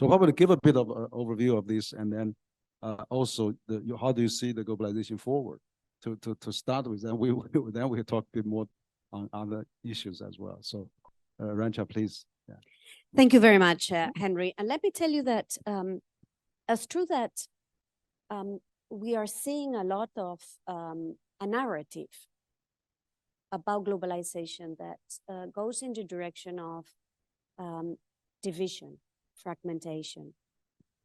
So probably give a bit of an overview of this, and then also how do you see the globalization forward to start with, and we'll talk a bit more on other issues as well. So Arancha, please. Yeah. Thank you very much, Henry. And let me tell you that it's true that we are seeing a lot of a narrative about globalization that goes in the direction of division, fragmentation.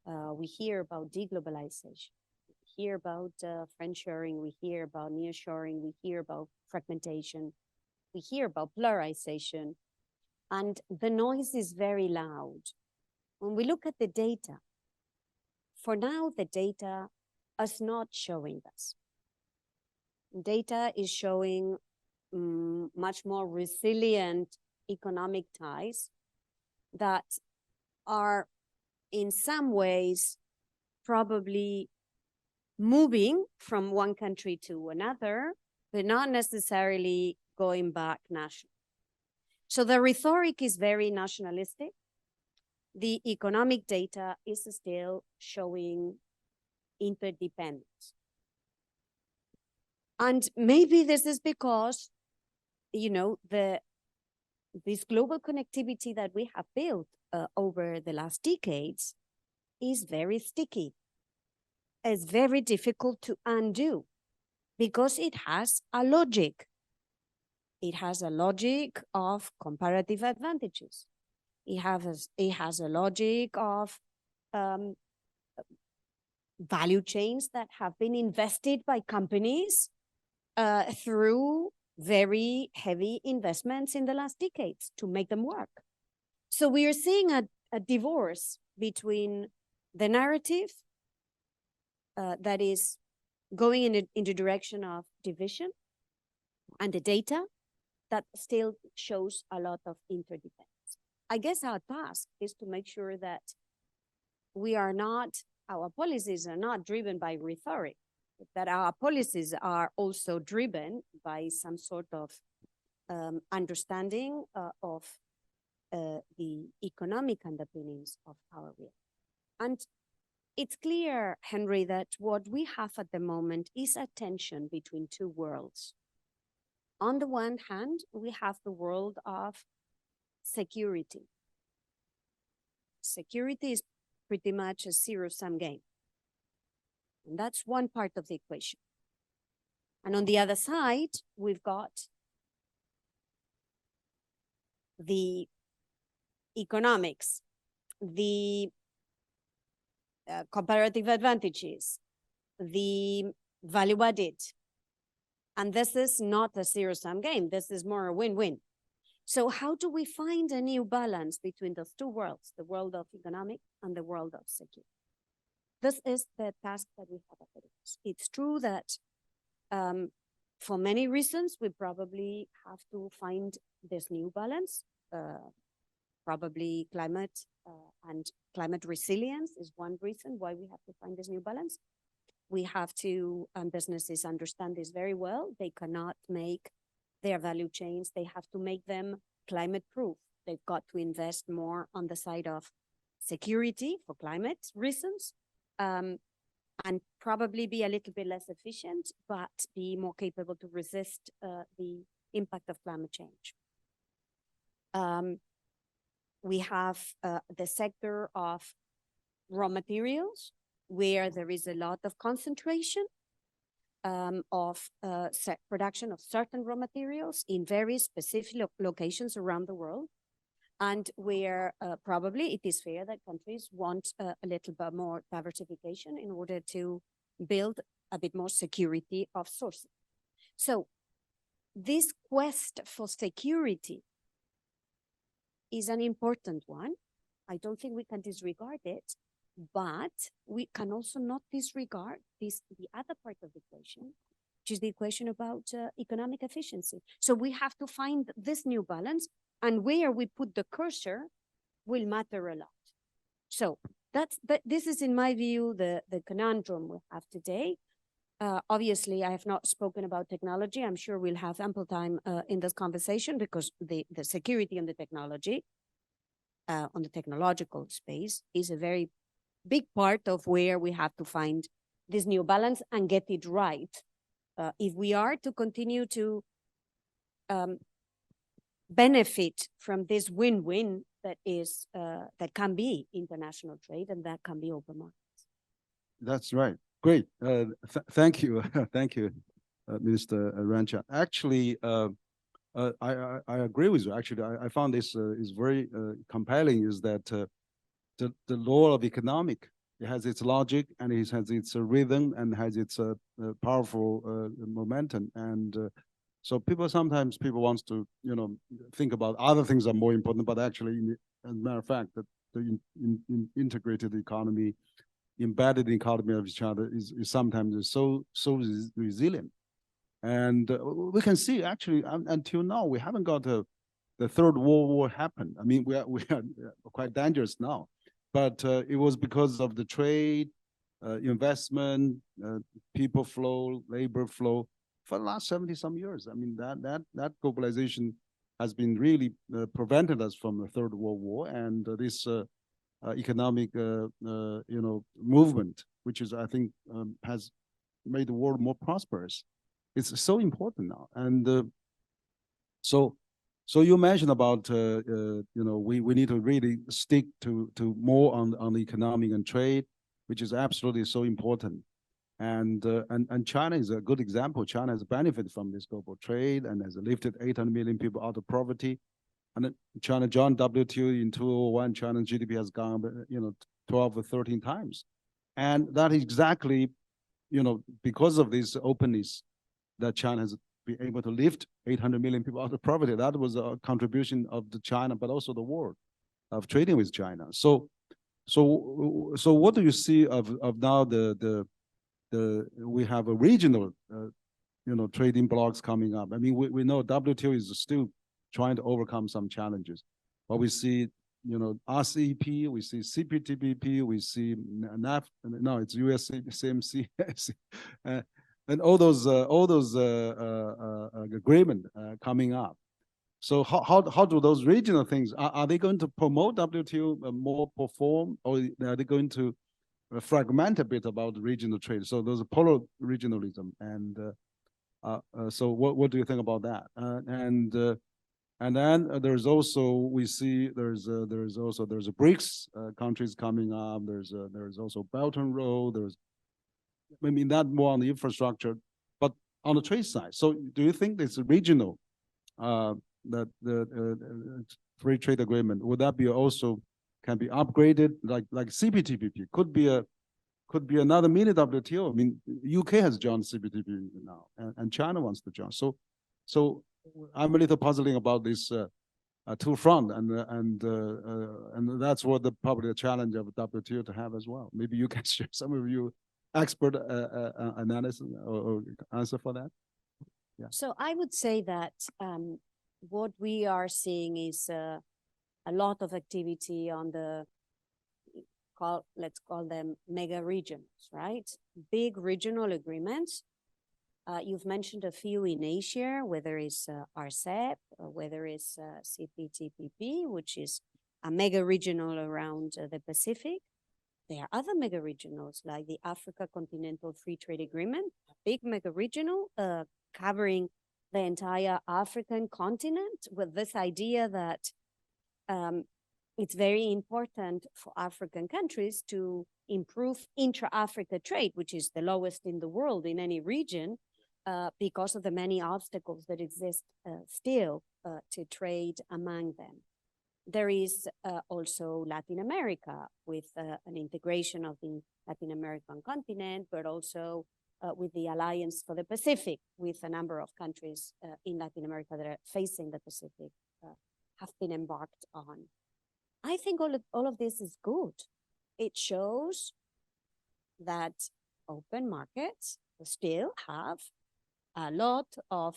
We hear about deglobalization. We hear about friendshoring. We hear about nearshoring. We hear about fragmentation. We hear about pluralization. And the noise is very loud. When we look at the data, for now, the data is not showing us. Data is showing much more resilient economic ties that are in some ways probably moving from one country to another, but not necessarily going back national. So the rhetoric is very nationalistic. The economic data is still showing interdependence. And maybe this is because, you know, this global connectivity that we have built over the last decades is very sticky. It's very difficult to undo because it has a logic. It has a logic of comparative advantages. It has a logic of value chains that have been invested by companies through very heavy investments in the last decades to make them work. So we are seeing a divorce between the narrative that is going in the direction of division and the data that still shows a lot of interdependence. I guess our task is to make sure that our policies are not driven by rhetoric, that our policies are also driven by some sort of understanding of the economic underpinnings of our real. And it's clear, Henry, that what we have at the moment is a tension between two worlds. On the one hand, we have the world of security. Security is pretty much a zero-sum game. And that's one part of the equation. And on the other side, we've got the economics, the comparative advantages, the value added. And this is not a zero-sum game. This is more a win-win. So how do we find a new balance between those two worlds, the world of economic and the world of security? This is the task that we have ahead of us. It's true that for many reasons, we probably have to find this new balance. Probably climate and climate resilience is one reason why we have to find this new balance. We have to, businesses understand this very well. They cannot make their value chains. They have to make them climate proof. They've got to invest more on the side of security for climate reasons, and probably be a little bit less efficient, but be more capable to resist the impact of climate change. We have the sector of raw materials, where there is a lot of concentration of production of certain raw materials in very specific locations around the world, and where probably it is fair that countries want a little bit more diversification in order to build a bit more security of sourcing. So this quest for security is an important one. I don't think we can disregard it, but we can also not disregard the other part of the equation, which is the equation about economic efficiency. So we have to find this new balance, and where we put the cursor will matter a lot. So this is, in my view, the conundrum we have today. Obviously, I have not spoken about technology. I'm sure we'll have ample time in this conversation, because the security and the technology on the technological space is a very big part of where we have to find this new balance and get it right. If we are to continue to benefit from this win-win that is that can be international trade and that can be open markets. That's right. Great. Thank you. Thank you, Minister Arancha. Actually, I agree with you. Actually, I found this is very compelling, is that the law of economic, it has its logic and it has its rhythm and has its powerful momentum. And so sometimes people wants to, think about other things are more important, but actually, as a matter of fact, that the integrated economy, embedded economy of each other is sometimes so resilient. And we can see actually until now, we haven't got the Third World War happen. I mean, we are quite dangerous now, but it was because of the trade, investment, people flow, labor flow for the last 70-some years. I mean, that globalization has been really prevented us from the Third World War, and this economic, movement, which is, I think, has made the world more prosperous. It's so important now. And so you mentioned about, we need to really stick to more on the economic and trade, which is absolutely so important. And China is a good example. China has benefited from this global trade and has lifted 800 million people out of poverty. And China joined WTO in 2001. China's GDP has gone, 12 or 13 times. And that is exactly, because of this openness that China has been able to lift 800 million people out of poverty. That was a contribution of the China, but also the world, of trading with China. So what do you see of now we have a regional, trading blocks coming up? I mean, we know WTO is still trying to overcome some challenges, but we see, RCEP, we see CPTPP, we see NAFTA, no, it's USMC, and all those agreement coming up. So how do those regional things, are they going to promote WTO more perform, or are they going to fragment a bit about the regional trade? So there's a polar regionalism, and so what do you think about that? And then there's also, we see there's a BRICS countries coming up. There's also Belt and Road. That more on the infrastructure, but on the trade side. So do you think this regional, that the free trade agreement, would that be also can be upgraded like CPTPP? Could be another mini WTO. I mean, UK has joined CPTPP now, and China wants to join. So I'm a little puzzling about this two front, and that's what probably the challenge of WTO to have as well. Maybe you can share some of your expert analysis or answer for that. Yeah. So I would say that what we are seeing is a lot of activity on let's call them mega regions, right? Big regional agreements. You've mentioned a few in Asia, whether it's RCEP or whether it's CPTPP, which is a mega regional around the Pacific. There are other mega regionals like the Africa Continental Free Trade Agreement, a big mega regional covering the entire African continent, with this idea that it's very important for African countries to improve intra-Africa trade, which is the lowest in the world in any region, because of the many obstacles that exist still to trade among them. There is also Latin America with an integration of the Latin American continent, but also with the Alliance for the Pacific, with a number of countries in Latin America that are facing the Pacific have been embarked on. I think all of this is good. It shows that open markets still have a lot of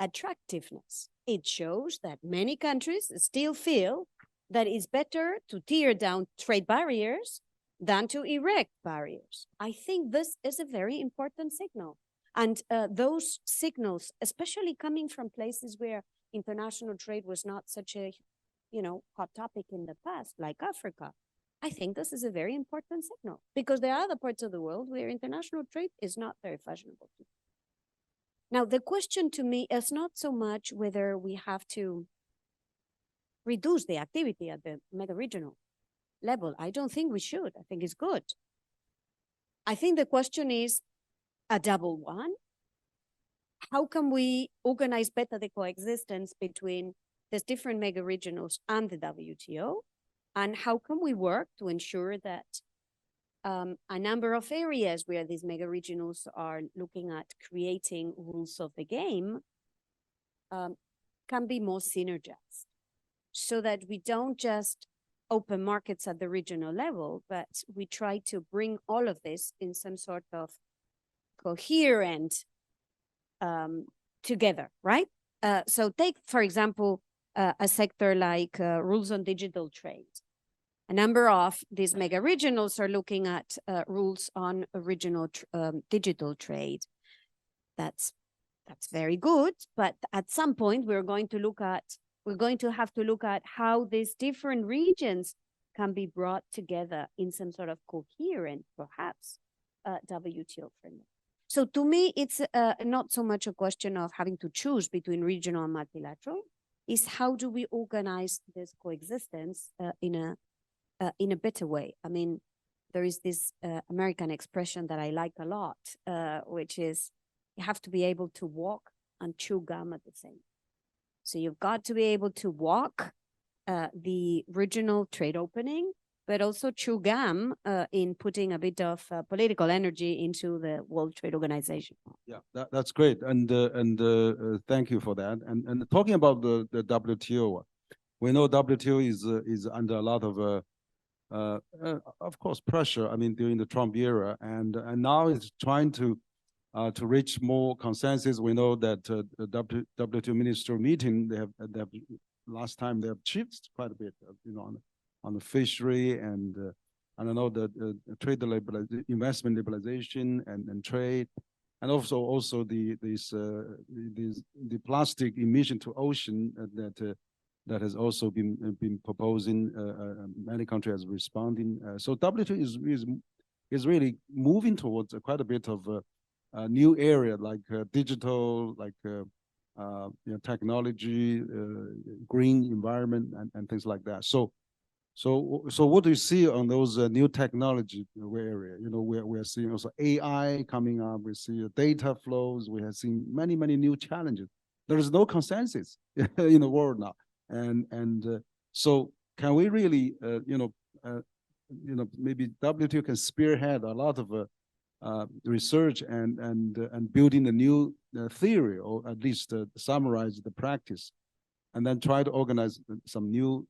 attractiveness. It shows that many countries still feel that it's better to tear down trade barriers than to erect barriers. I think this is a very important signal. And those signals, especially coming from places where international trade was not such a hot topic in the past, like Africa, I think this is a very important signal because there are other parts of the world where international trade is not very fashionable. Now, the question to me is not so much whether we have to reduce the activity at the mega-regional level. I don't think we should. I think it's good. I think the question is a double one. How can we organize better the coexistence between these different mega-regionals and the WTO? And how can we work to ensure that a number of areas where these mega-regionals are looking at creating rules of the game can be more synergized so that we don't just open markets at the regional level, but we try to bring all of this in some sort of coherent together, right? So take, for example, a sector like rules on digital trade. A number of these mega regionals are looking at rules on original digital trade. That's very good, but at some point we're going to have to look at how these different regions can be brought together in some sort of coherent, perhaps, WTO framework. So to me, it's not so much a question of having to choose between regional and multilateral, is how do we organize this coexistence in a better way. I mean, there is this American expression that I like a lot, which is you have to be able to walk and chew gum at the same time. So you've got to be able to walk the regional trade opening, but also chew gum in putting a bit of political energy into the World Trade Organization. Yeah, that's great, and thank you for that. And talking about the WTO, we know WTO is under a lot of course, pressure. I mean, during the Trump era, and now it's trying to reach more consensus. We know that the WTO ministerial meeting, they have last time they have achieved quite a bit, on the fishery and I don't know the trade investment liberalization and trade, and also the plastic emission to ocean that has also been proposing. Many countries are responding. So WTO is really moving towards quite a bit of a new area like digital, like technology, green environment, and things like that. So what do you see on those new technology area? We're seeing also AI coming up. We see data flows. We have seen many new challenges. There is no consensus in the world now. And so can we really, maybe WTO can spearhead a lot of research and building a new theory, or at least summarize the practice, and then try to organize some new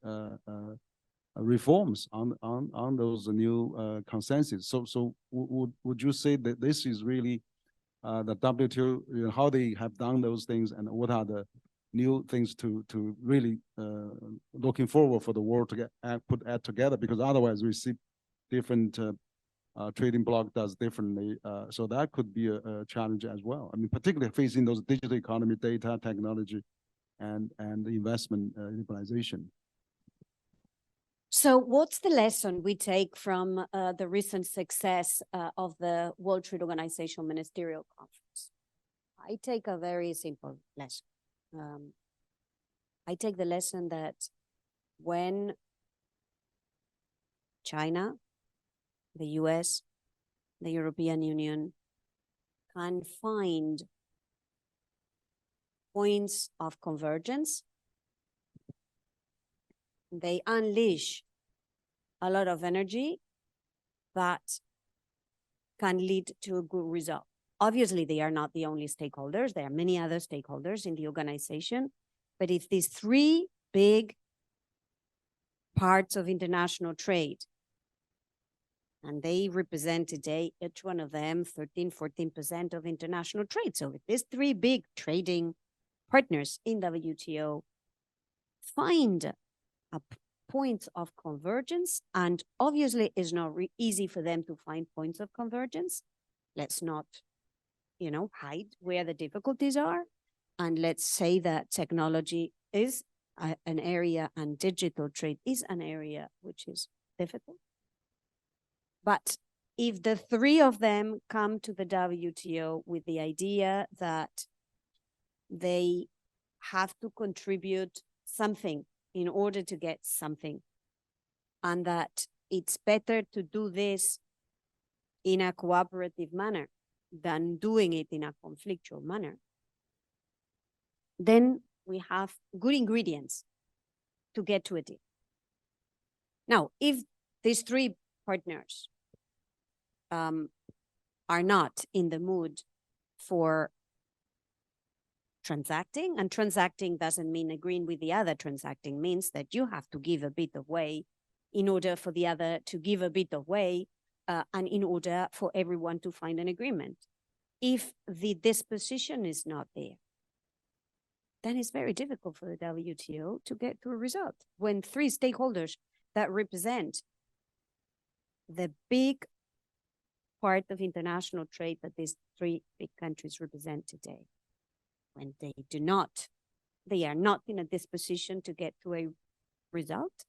reforms on those new consensus. So would you say that this is really the WTO, how they have done those things, and what are the new things to really looking forward for the world to add together? Because otherwise we see different trading bloc does differently. So that could be a challenge as well. I mean, particularly facing those digital economy, data, technology, and the investment liberalization. So what's the lesson we take from the recent success of the World Trade Organization Ministerial Conference? I take a very simple lesson. I take the lesson that when China, the US, the European Union can find points of convergence, they unleash a lot of energy that can lead to a good result. Obviously, they are not the only stakeholders. There are many other stakeholders in the organization. But if these three big parts of international trade, and they represent today, each one of them, 14% of international trade. So if these three big trading partners in WTO find a point of convergence, and obviously it's not easy for them to find points of convergence. Let's not, hide where the difficulties are. And let's say that technology is an area, and digital trade is an area which is difficult. But if the three of them come to the WTO with the idea that they have to contribute something in order to get something, and that it's better to do this in a cooperative manner than doing it in a conflictual manner, then we have good ingredients to get to a deal. Now, if these three partners are not in the mood for transacting, and transacting doesn't mean agreeing with the other, transacting means that you have to give a bit of way in order for the other to give a bit of way, and in order for everyone to find an agreement. If the disposition is not there, then it's very difficult for the WTO to get to a result. When three stakeholders that represent the big part of international trade that these three big countries represent today, when they are not in a disposition to get to a result,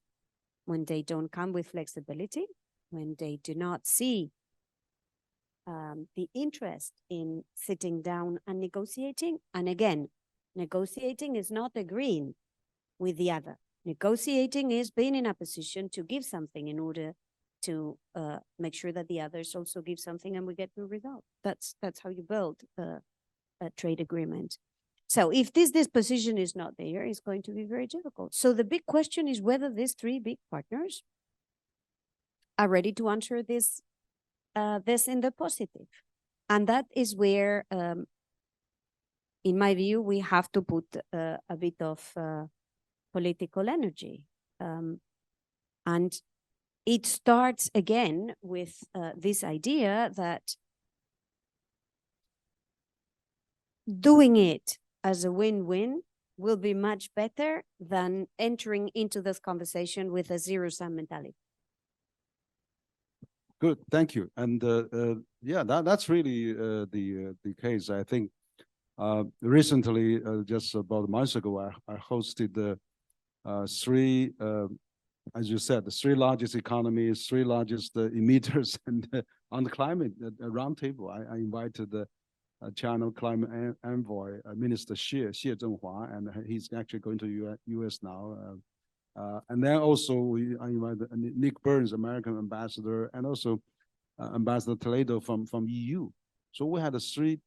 when they don't come with flexibility, when they do not see the interest in sitting down and negotiating. And again, negotiating is not agreeing with the other. Negotiating is being in a position to give something in order to make sure that the others also give something and we get to a result. That's how you build a trade agreement. So if this disposition is not there, it's going to be very difficult. So the big question is whether these three big partners are ready to answer this in the positive. And that is where, in my view, we have to put a bit of political energy. And it starts again with this idea that doing it as a win-win will be much better than entering into this conversation with a zero-sum mentality. Good, thank you. And yeah, that's really the case. I think recently, just about a month ago, I hosted the three, as you said, the three largest economies, three largest emitters, and on the climate roundtable, I invited the China climate envoy, Minister Xie Zhenhua, and he's actually going to US now. And then also I invited Nick Burns, American ambassador, and also Ambassador Toledo from EU. So we had a three,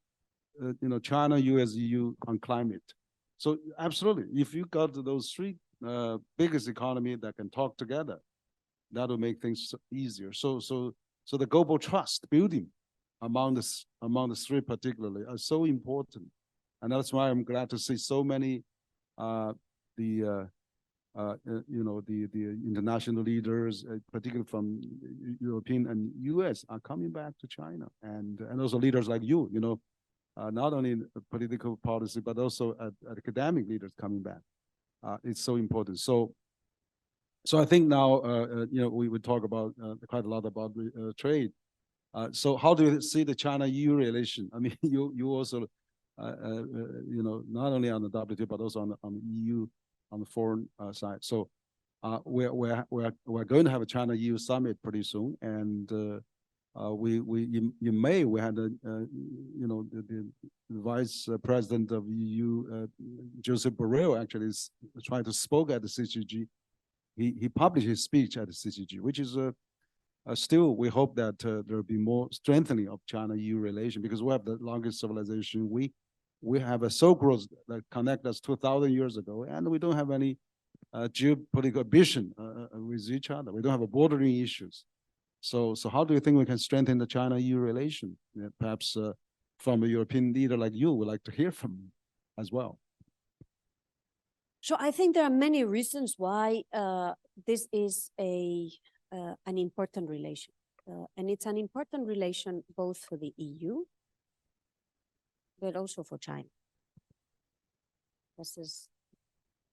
China, US, EU on climate. So absolutely, if you got those three biggest economy that can talk together, that will make things easier. So the global trust building among the three particularly are so important, and that's why I'm glad to see so many the international leaders, particularly from European and US, are coming back to China, and also leaders like you, not only political policy but also academic leaders coming back. It's so important. So I think now we would talk about quite a lot about trade. So how do you see the China-EU relation? I mean, you also not only on the WTO but also on the EU, on the foreign side. So we're going to have a China-EU summit pretty soon, and in May we had the Vice President of EU, Joseph Borrell, actually is trying to spoke at the CCG. He published his speech at the CCG, which is still, we hope that there will be more strengthening of China-EU relation, because we have the longest civilization. We have a Silk Road that connect us 2,000 years ago, and we don't have any geopolitical ambition with each other. We don't have bordering issues. So how do you think we can strengthen the China-EU relation? Perhaps from a European leader like you, we'd like to hear from you as well. So I think there are many reasons why this is an important relation. And it's an important relation both for the EU, but also for China. This is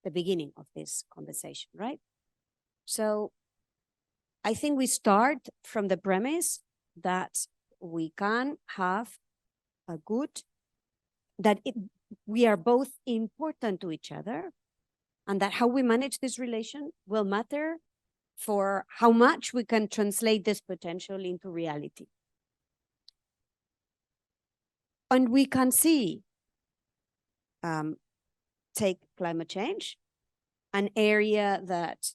the beginning of this conversation, right? So I think we start from the premise that we can have we are both important to each other, and that how we manage this relation will matter for how much we can translate this potential into reality. And we can see, take climate change, an area that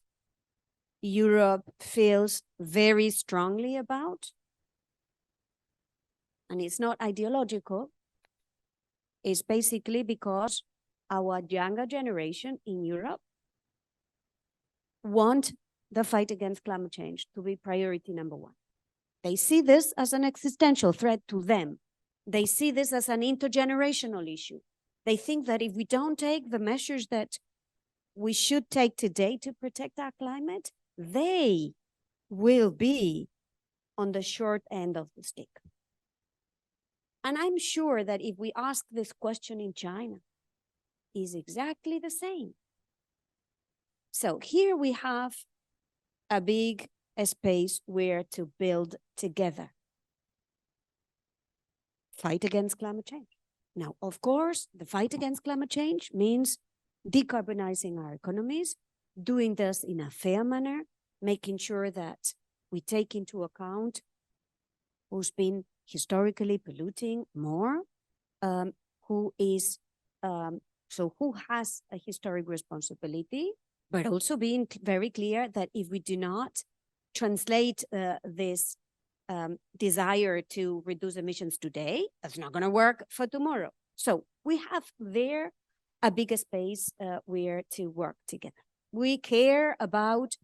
Europe feels very strongly about. And it's not ideological. It's basically because our younger generation in Europe want the fight against climate change to be priority number one. They see this as an existential threat to them. They see this as an intergenerational issue. They think that if we don't take the measures that we should take today to protect our climate, they will be on the short end of the stick. And I'm sure that if we ask this question in China, is exactly the same. So here we have a big space where to build together. Fight against climate change. Now, of course, the fight against climate change means decarbonizing our economies, doing this in a fair manner, making sure that we take into account who's been historically polluting more, who has a historic responsibility, but also being very clear that if we do not translate this desire to reduce emissions today, that's not going to work for tomorrow. So we have there a bigger space where to work together. We care about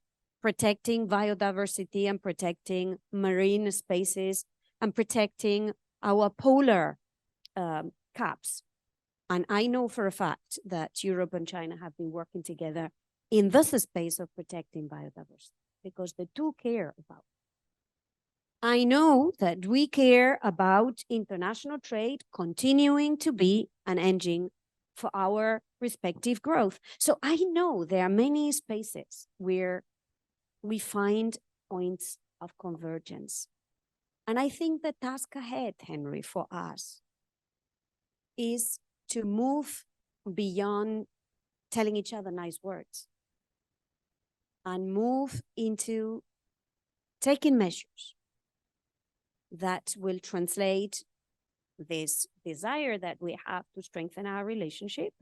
protecting biodiversity and protecting marine spaces and protecting our polar caps. And I know for a fact that Europe and China have been working together in this space of protecting biodiversity because the two care about it. I know that we care about international trade continuing to be an engine for our respective growth. So I know there are many spaces where we find points of convergence. And I think the task ahead, Henry, for us is to move beyond telling each other nice words and move into taking measures that will translate this desire that we have to strengthen our relationship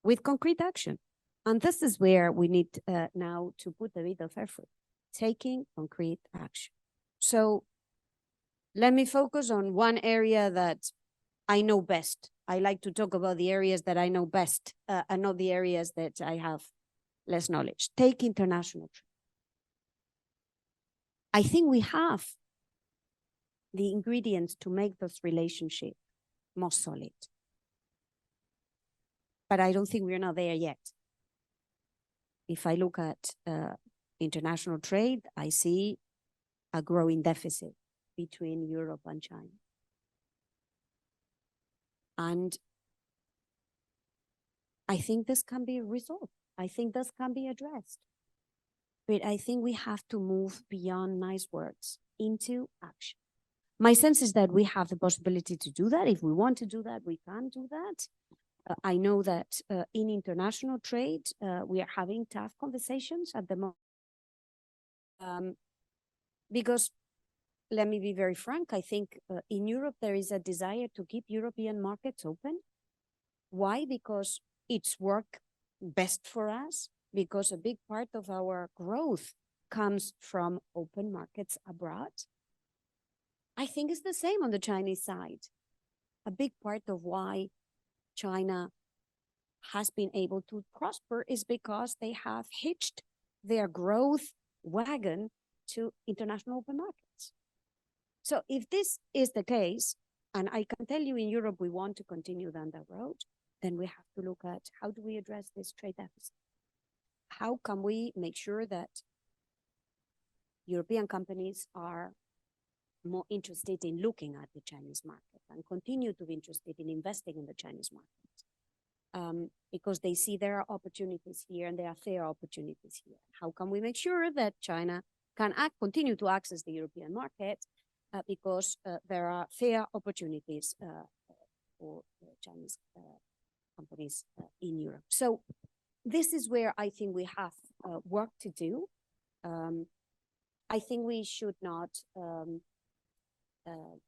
with concrete action. And this is where we need now to put a bit of effort, taking concrete action. So let me focus on one area that I know best. I like to talk about the areas that I know best and not the areas that I have less knowledge. Take international trade. I think we have the ingredients to make this relationship more solid. But I don't think we're not there yet. If I look at international trade, I see a growing deficit between Europe and China. And I think this can be resolved. I think this can be addressed. But I think we have to move beyond nice words into action. My sense is that we have the possibility to do that. If we want to do that, we can do that. I know that in international trade, we are having tough conversations at the moment. Because, let me be very frank, I think in Europe, there is a desire to keep European markets open. Why? Because it's worked best for us, because a big part of our growth comes from open markets abroad. I think it's the same on the Chinese side. A big part of why China has been able to prosper is because they have hitched their growth wagon to international open markets. So if this is the case, and I can tell you in Europe we want to continue down that road, then we have to look at how do we address this trade deficit? How can we make sure that European companies are more interested in looking at the Chinese market and continue to be interested in investing in the Chinese market? Because they see there are opportunities here and there are fair opportunities here. How can we make sure that China can continue to access the European market because there are fair opportunities for Chinese companies in Europe. So this is where I think we have work to do. I think we should not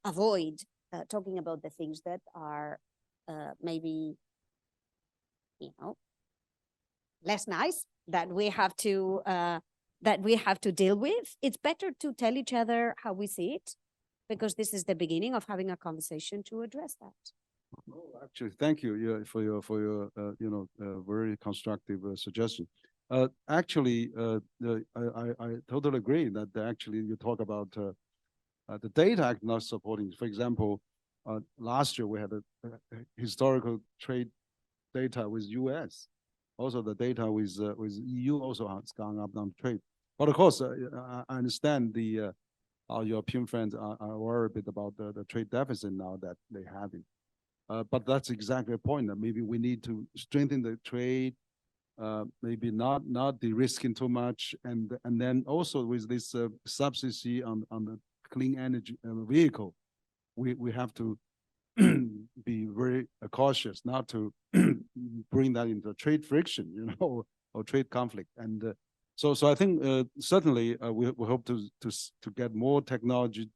avoid talking about the things that are maybe, less nice that we have to deal with. It's better to tell each other how we see it, because this is the beginning of having a conversation to address that. Oh, actually, thank you for your very constructive suggestion. Actually, I totally agree that actually you talk about the data act not supporting. For example, last year we had a historical trade data with US. Also, the data with EU also has gone up on trade. But of course, I understand the our European friends are worried a bit about the trade deficit now that they have it. But that's exactly the point, that maybe we need to strengthen the trade, maybe not de-risking too much, and then also with this subsidy on the clean energy vehicle, we have to be very cautious not to bring that into trade friction, or trade conflict. And so I think certainly we hope to get more technology,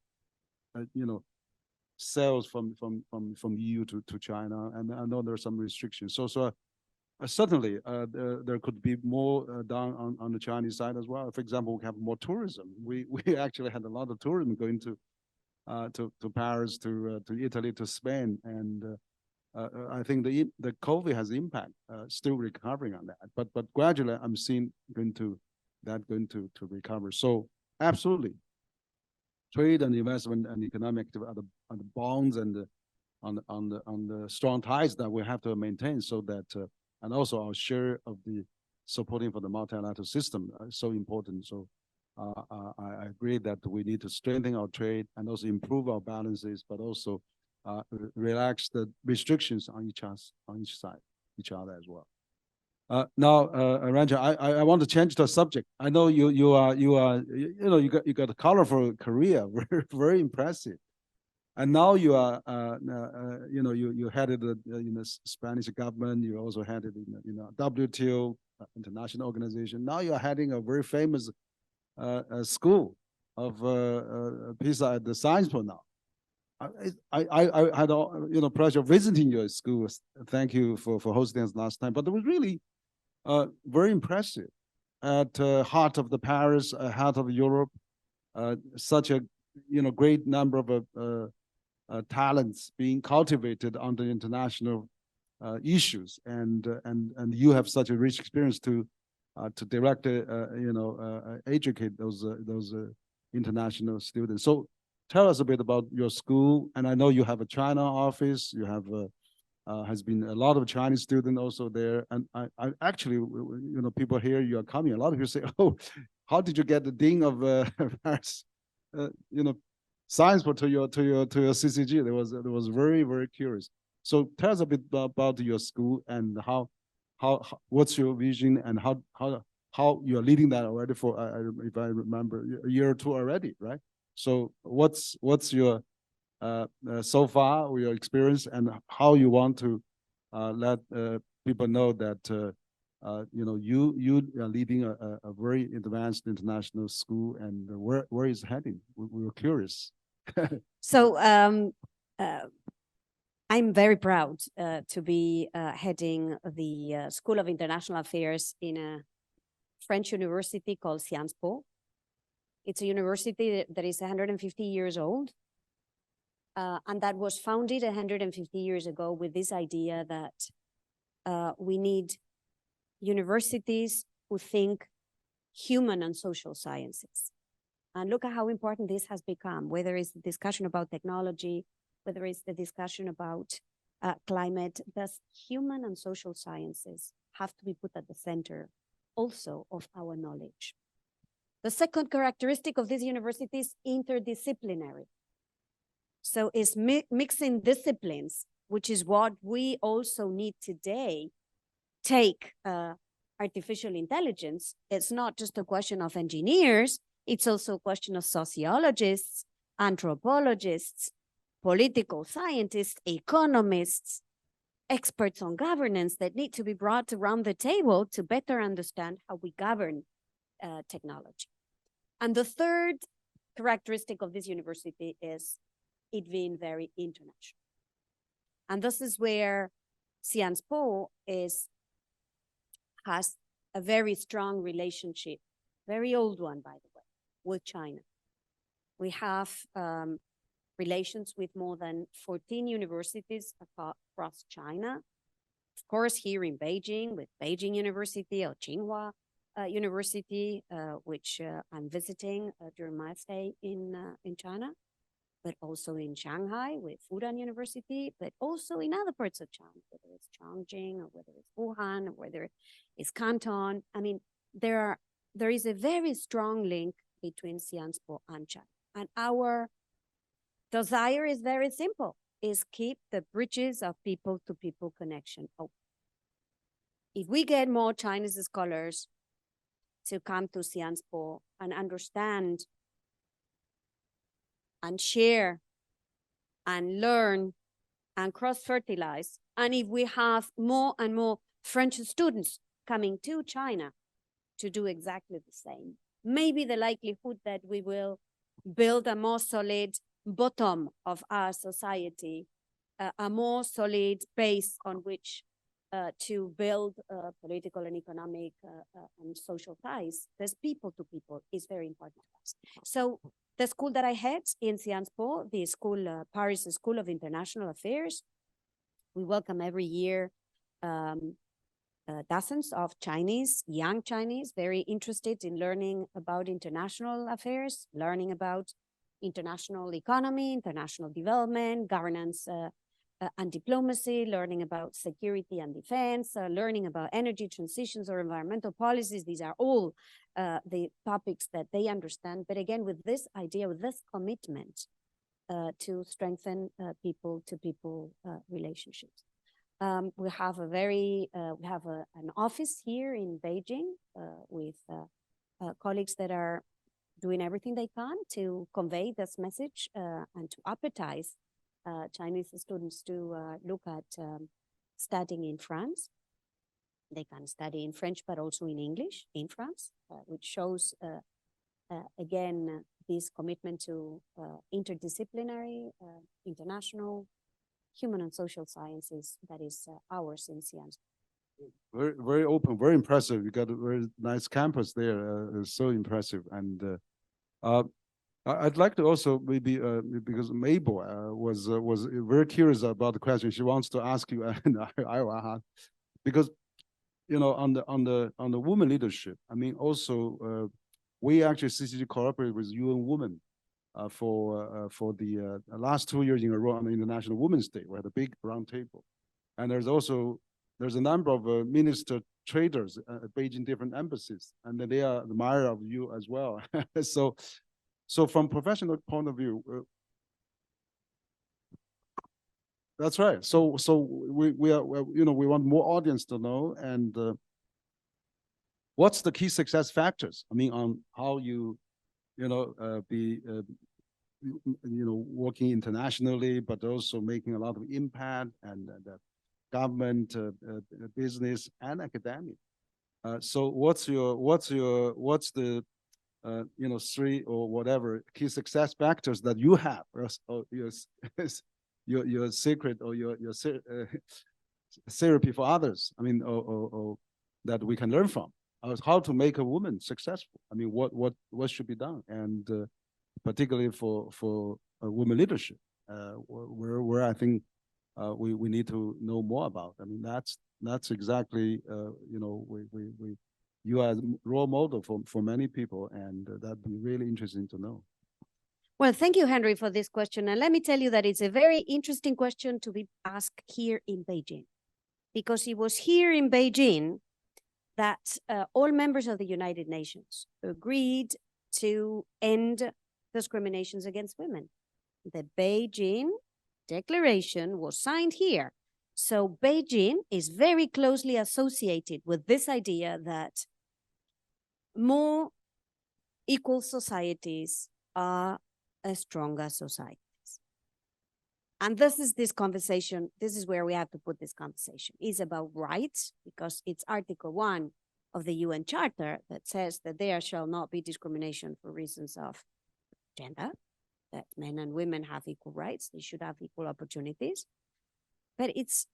sales from EU to China, and I know there are some restrictions. So certainly there could be more done on the Chinese side as well. For example, we have more tourism. We actually had a lot of tourism going to Paris, to Italy, to Spain, and I think the COVID has impact, still recovering on that. But gradually, I'm seeing going to recover. So absolutely, trade and investment and economic activity on the bonds and on the strong ties that we have to maintain, so that and also our share of the supporting for the multilateral system is so important. So I agree that we need to strengthen our trade and also improve our balances, but also relax the restrictions on each side, each other as well. Now, Arancha, I want to change the subject. I know you got a colorful career, very impressive, and now you are you headed the Spanish government. You also headed WTO, international organization. Now you are heading a very famous school of PISA at the Science Pole now. I had pleasure visiting your school. Thank you for hosting us last time. But it was really very impressive. At heart of the Paris, heart of Europe, such a great number of talents being cultivated on the international issues, and you have such a rich experience to direct, educate those international students. So tell us a bit about your school. And I know you have a China office. You have has been a lot of Chinese students also there. And I actually, people here, you are coming. A lot of people say, "Oh, how did you get the dean of Paris, Science Pole to your CCG?" There was very, very curious. So tell us a bit about your school and how what's your vision, and how you're leading that already for if I remember, a year or two already, right? So what's your so far your experience, and how you want to let people know that you are leading a very advanced international school, and where is heading? We were curious. So I'm very proud to be heading the School of International Affairs in a French university called Sciences Po. It's a university that is 150 years old, and that was founded 150 years ago with this idea that we need universities who think human and social sciences. And look at how important this has become, whether it's the discussion about technology, whether it's the discussion about climate. Thus, human and social sciences have to be put at the center also of our knowledge. The second characteristic of this university is interdisciplinary. So it's mixing disciplines, which is what we also need today. Take artificial intelligence. It's not just a question of engineers. It's also a question of sociologists, anthropologists, political scientists, economists, experts on governance that need to be brought around the table to better understand how we govern technology. And the third characteristic of this university is it being very international. And this is where Sciences Po has a very strong relationship, very old one, by the way, with China. We have relations with more than 14 universities across China. Of course, here in Beijing, with Beijing University or Tsinghua University, which I'm visiting during my stay in China, but also in Shanghai with Fudan University, but also in other parts of China, whether it's Chongqing or whether it's Wuhan or whether it's Canton. I mean, there is a very strong link between Sciences Po and China. And our desire is very simple, is keep the bridges of people-to-people connection open. If we get more Chinese scholars to come to Sciences Po and understand and share and learn and cross-fertilize, and if we have more and more French students coming to China to do exactly the same, maybe the likelihood that we will build a more solid bottom of our society, a more solid base on which to build political and economic and social ties, there's people to people is very important to us. So the school that I head in Sciences Po, the school, Paris School of International Affairs, we welcome every year dozens of Chinese, young Chinese, very interested in learning about international affairs, learning about international economy, international development, governance and diplomacy, learning about security and defense, learning about energy transitions or environmental policies. These are all the topics that they understand. But again, with this idea, with this commitment to strengthen people-to-people relationships. We have an office here in Beijing with colleagues that are doing everything they can to convey this message and to appetize Chinese students to look at studying in France. They can study in French, but also in English in France, which shows, again, this commitment to interdisciplinary, international, human and social sciences that is ours in Sciences. Very, very open, very impressive. You got a very nice campus there. So impressive. And I'd like to also maybe because Mabel was very curious about the question she wants to ask you, and because on the women leadership. I mean, also we actually CCG cooperated with UN Women for the last 2 years in a row on the International Women's Day. We had a big round table, and there's a number of minister traders at Beijing different embassies, and they are admirer of you as well. So from professional point of view, that's right. So we are we want more audience to know, and what's the key success factors? I mean, on how you be working internationally, but also making a lot of impact and government, business, and academic. So what's the 3 or whatever key success factors that you have, or your secret or your therapy for others? I mean, or that we can learn from. How to make a woman successful? I mean, what should be done, and particularly for women leadership, where I think we need to know more about. I mean, that's exactly you are a role model for many people, and that'd be really interesting to know. Well, thank you, Henry, for this question. And let me tell you that it's a very interesting question to be asked here in Beijing, because it was here in Beijing that all members of the United Nations agreed to end discriminations against women. The Beijing Declaration was signed here. So Beijing is very closely associated with this idea that more equal societies are stronger societies. And this conversation, this is where we have to put this conversation, is about rights, because it's Article 1 of the UN Charter that says that there shall not be discrimination for reasons of gender, that men and women have equal rights, they should have equal opportunities. But it's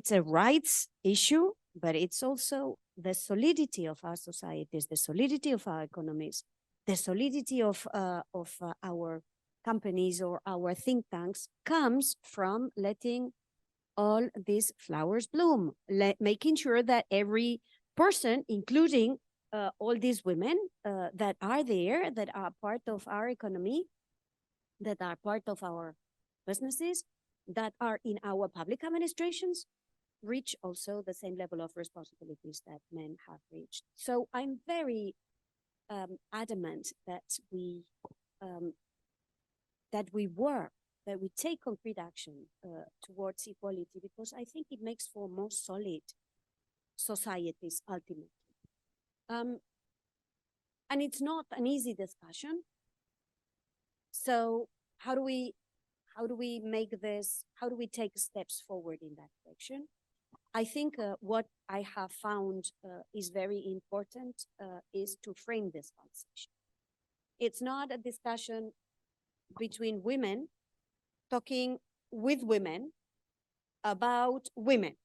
a rights issue, but it's also the solidity of our societies, the solidity of our economies, the solidity of our companies or our think tanks comes from letting all these flowers bloom, making sure that every person, including all these women that are there, that are part of our economy, that are part of our businesses, that are in our public administrations, reach also the same level of responsibilities that men have reached. So I'm very adamant that we take concrete action towards equality, because I think it makes for more solid societies ultimately. And it's not an easy discussion. So how do we make this, how do we take steps forward in that direction? I think what I have found is very important is to frame this conversation. It's not a discussion between women talking with women about women.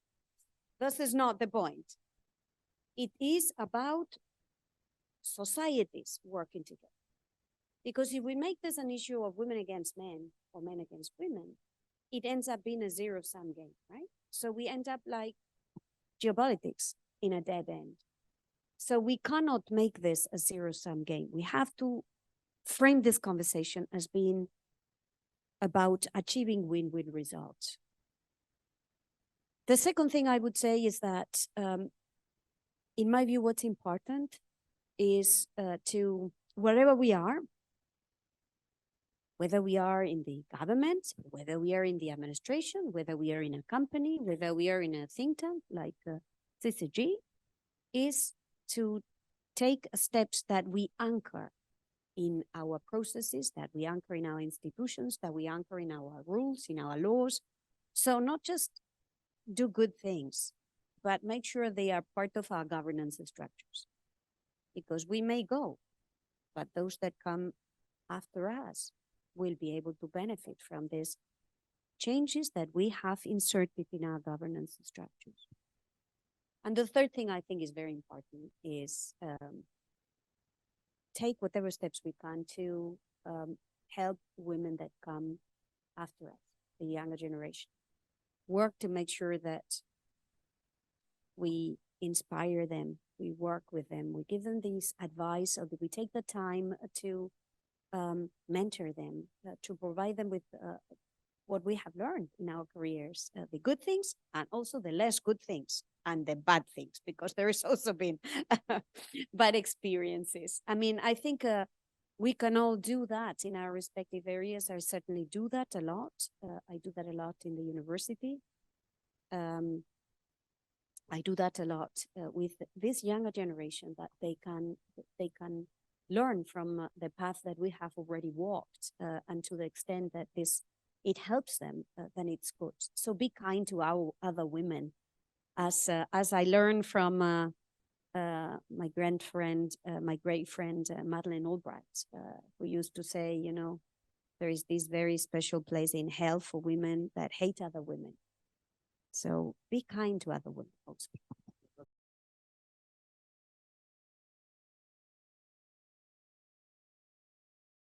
This is not the point. It is about societies working together. Because if we make this an issue of women against men or men against women, it ends up being a zero-sum game, right? So we end up like geopolitics in a dead end. So we cannot make this a zero-sum game. We have to frame this conversation as being about achieving win-win results. The second thing I would say is that, in my view, what's important is to, wherever we are, whether we are in the government, whether we are in the administration, whether we are in a company, whether we are in a think tank like CCG, is to take steps that we anchor in our processes, that we anchor in our institutions, that we anchor in our rules, in our laws. So not just do good things, but make sure they are part of our governance structures. Because we may go, but those that come after us will be able to benefit from these changes that we have inserted in our governance structures. And the third thing I think is very important is take whatever steps we can to help women that come after us, the younger generation. Work to make sure that we inspire them, we work with them, we give them this advice, or we take the time to mentor them, to provide them with what we have learned in our careers, the good things and also the less good things and the bad things, because there has also been bad experiences. I mean, I think we can all do that in our respective areas. I certainly do that a lot. I do that a lot in the university. I do that a lot with this younger generation, that they can learn from the path that we have already walked, and to the extent that it helps them, then it's good. So be kind to our other women. As I learned from my great friend, Madeleine Albright, who used to say, you know, there is this very special place in hell for women that hate other women. So be kind to other women also.